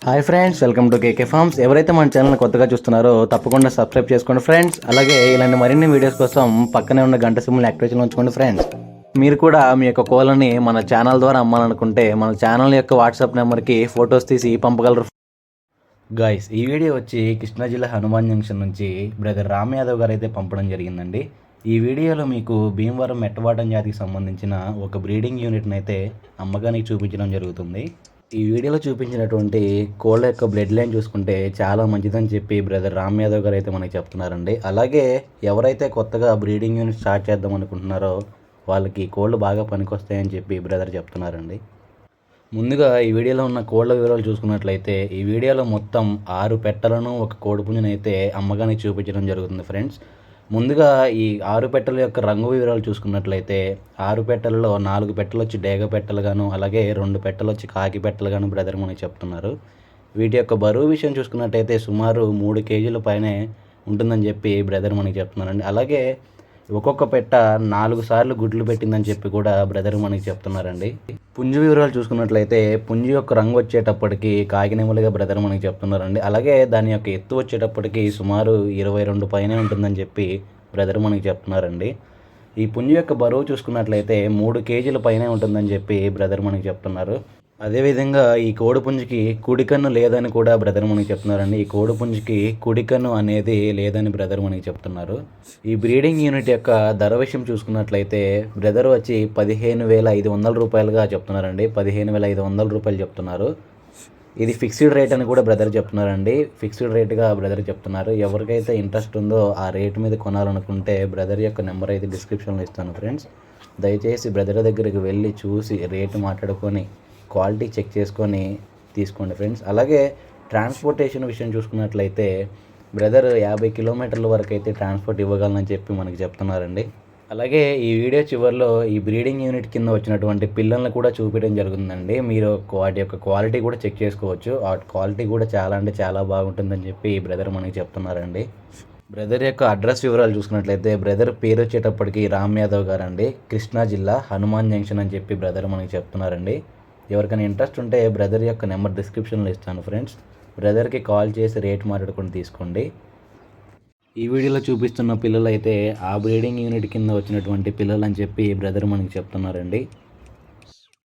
Hi friends, welcome to KK farms. ఎవరైతే మన channel కొత్తగా చూస్తున్నారో తప్పకుండా సబ్స్క్రైబ్ చేసుకోండి ఫ్రెండ్స్. అలాగే ఇలాంటి మరిన్ని వీడియోస్ కోసం పక్కనే ఉన్న గంట సింబల్ని యాక్టివేషన్లో ఉంచుకోండి ఫ్రెండ్స్. మీరు కూడా మీ యొక్క కోళ్ళని మన ఛానల్ ద్వారా అమ్మాలనుకుంటే మన ఛానల్ యొక్క వాట్సాప్ నెంబర్కి ఫొటోస్ తీసి పంపగలరు. గాయ్స్, ఈ వీడియో వచ్చి కృష్ణా జిల్లా హనుమాన్ జంక్షన్ నుంచి బ్రదర్ రామ్ యాదవ్ గారు అయితే పంపడం జరిగిందండి. ఈ వీడియోలో మీకు భీమవరం మెట్టవాటం జాతికి సంబంధించిన ఒక బ్రీడింగ్ యూనిట్ని అయితే అమ్మకానికి చూపించడం జరుగుతుంది. ఈ వీడియోలో చూపించినటువంటి కోళ్ళ యొక్క బ్లడ్ లైన్ చూసుకుంటే చాలా మంచిదని చెప్పి బ్రదర్ రామ్ యాదవ్ గారు అయితే మనకి చెప్తున్నారండి. అలాగే ఎవరైతే కొత్తగా బ్రీడింగ్ యూనిట్ స్టార్ట్ చేద్దాం అనుకుంటున్నారో వాళ్ళకి కోళ్ళు బాగా పనికొస్తాయని చెప్పి బ్రదర్ చెప్తున్నారండి. ముందుగా ఈ వీడియోలో ఉన్న కోళ్ళ వివరాలు చూసుకున్నట్లయితే ఈ వీడియోలో మొత్తం 6 పెట్టలను ఒక కోడిపుంజుని అయితే అమ్మకానికి చూపించడం జరుగుతుంది ఫ్రెండ్స్. ముందుగా ఈ 6 పెట్టెల యొక్క రంగు వివరాలు చూసుకున్నట్లయితే 6 పెట్టెలలో 4 పెట్టెలు వచ్చి డేగ పెట్టెలుగాను, అలాగే 2 పెట్టెలు వచ్చి కాకి పెట్టెలుగాను బ్రదర్ మనకి చెప్తున్నారు. వీటి యొక్క బరువు విషయం చూసుకున్నట్టయితే సుమారు 3 కేజీల పైనే ఉంటుందని చెప్పి బ్రదర్ మనకి చెప్తున్నారండి. అలాగే ఒక్కొక్క పెట్ట 4 సార్లు గుడ్లు పెట్టిందని చెప్పి కూడా బ్రదర్ మనకి చెప్తున్నారండి. పుంజు వివరాలు చూసుకున్నట్లయితే పుంజు యొక్క రంగు వచ్చేటప్పటికి కాకినెమలిగా బ్రదర్ మనకి చెప్తున్నారండి. అలాగే దాని యొక్క ఎత్తు వచ్చేటప్పటికి సుమారు 22 పైనే ఉంటుందని చెప్పి బ్రదర్ మనకి చెప్తున్నారండి. ఈ పుంజు యొక్క బరువు చూసుకున్నట్లయితే 3 కేజీల పైనే ఉంటుందని చెప్పి బ్రదర్ మనకి చెప్తున్నారు. అదేవిధంగా ఈ కోడిపుంజుకి కుడికన్ను లేదని కూడా బ్రదర్ మనకి చెప్తున్నారండి. ఈ కోడిపుంజుకి కుడికన్ను అనేది లేదని బ్రదర్ మనకి చెప్తున్నారు. ఈ బ్రీడింగ్ యూనిట్ యొక్క ధర విషయం చూసుకున్నట్లయితే బ్రదర్ వచ్చి 15,500 రూపాయలుగా చెప్తున్నారండి. 15,500 రూపాయలు చెప్తున్నారు. ఇది ఫిక్స్డ్ రేట్ అని కూడా బ్రదర్ చెప్తున్నారండి. ఫిక్స్డ్ రేట్గా బ్రదర్ చెప్తున్నారు. ఎవరికైతే ఇంట్రెస్ట్ ఉందో ఆ రేట్ మీద కొనాలనుకుంటే బ్రదర్ యొక్క నెంబర్ అయితే డిస్క్రిప్షన్లో ఇస్తాను ఫ్రెండ్స్. దయచేసి బ్రదర్ దగ్గరికి వెళ్ళి చూసి రేటు మాట్లాడుకొని క్వాలిటీ చెక్ చేసుకొని తీసుకోండి ఫ్రెండ్స్. అలాగే ట్రాన్స్పోర్టేషన్ విషయం చూసుకున్నట్లయితే బ్రదర్ 50 కిలోమీటర్ల వరకు అయితే ట్రాన్స్పోర్ట్ ఇవ్వగలనని చెప్పి మనకి చెప్తున్నారండి. అలాగే ఈ వీడియో చివరిలో ఈ బ్రీడింగ్ యూనిట్ కింద వచ్చినటువంటి పిల్లల్ని కూడా చూపించడం జరుగుతుందండి. మీరు వాటి యొక్క క్వాలిటీ కూడా చెక్ చేసుకోవచ్చు. ఆ క్వాలిటీ కూడా చాలా అంటే చాలా బాగుంటుందని చెప్పి బ్రదర్ మనకి చెప్తున్నారండి. బ్రదర్ యొక్క అడ్రస్ వివరాలు చూసుకున్నట్లయితే బ్రదర్ పేరు వచ్చేటప్పటికి రామ్ యాదవ్ గారు అండి, కృష్ణా జిల్లా హనుమాన్ జంక్షన్ అని చెప్పి బ్రదర్ మనకి చెప్తున్నారండి. ఎవరికైనా ఇంట్రెస్ట్ ఉంటే బ్రదర్ యొక్క నెంబర్ డిస్క్రిప్షన్లో ఇస్తాను ఫ్రెండ్స్. బ్రదర్కి కాల్ చేసి రేట్ మాట్లాడుకొని తీసుకోండి. ఈ వీడియోలో చూపిస్తున్న పిల్లలు అయితే ఆ బ్రీడింగ్ యూనిట్ కింద వచ్చినటువంటి పిల్లలు అని చెప్పి బ్రదర్ మనకి చెప్తున్నారండి.